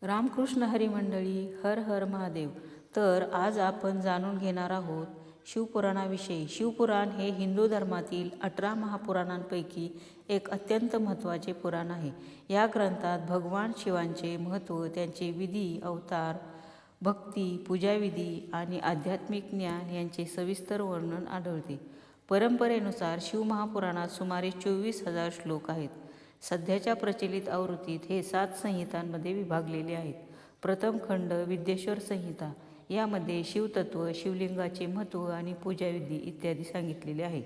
रामकृष्ण हरी मंडळी, हर हर महादेव. तर आज आपण जाणून घेणार आहोत शिवपुराणाविषयी. शिवपुराण हे हिंदू धर्मातील 18 महापुराणांपैकी एक अत्यंत महत्त्वाचे पुराण आहे. या ग्रंथात भगवान शिवांचे महत्त्व, त्यांचे विधी, अवतार, भक्ती, पूजाविधी आणि आध्यात्मिक ज्ञान यांचे सविस्तर वर्णन आढळते. परंपरेनुसार शिवमहापुराणात सुमारे 24,000 श्लोक आहेत. सध्याच्या प्रचलित आवृत्तीत हे 7 संहितांमध्ये विभागलेले आहेत. प्रथम खंड विद्येश्वर संहिता, यामध्ये शिवतत्व, शिवलिंगाचे महत्त्व आणि पूजाविधी इत्यादी सांगितलेले आहे.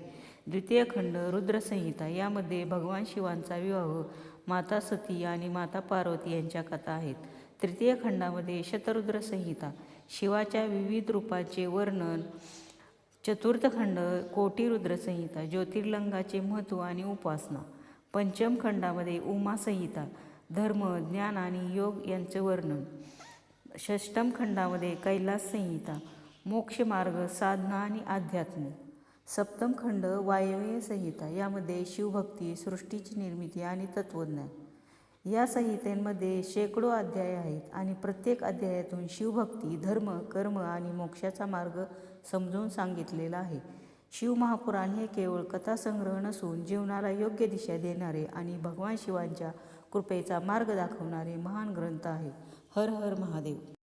द्वितीय खंड रुद्र संहिता, यामध्ये भगवान शिवांचा विवाह, माता सती आणि माता पार्वती यांच्या कथा आहेत. तृतीय खंडामध्ये शतरुद्र संहिता, शिवाच्या विविध रूपांचे वर्णन. चतुर्थ खंड कोटिरुद्र संहिता, ज्योतिर्लिंगाचे महत्त्व आणि उपासना. पंचम खंडामध्ये उमा संहिता, धर्म, ज्ञान आणि योग यांचे वर्णन. षष्टम खंडामध्ये कैलास संहिता, मोक्षमार्ग, साधना आणि अध्यात्म. सप्तम खंड वायव्य संहिता, यामध्ये शिवभक्ती, सृष्टीची निर्मिती आणि तत्त्वज्ञान. या संहितेमध्ये शेकडो अध्याय आहेत आणि प्रत्येक अध्यायातून शिवभक्ती, धर्म, कर्म आणि मोक्षाचा मार्ग समजून सांगितलेला आहे. शिवमहापुराण हे केवळ कथासंग्रह नसून जीवनाला योग्य दिशा देणारे आणि भगवान शिवांच्या कृपेचा मार्ग दाखवणारे महान ग्रंथ आहे. हर हर महादेव.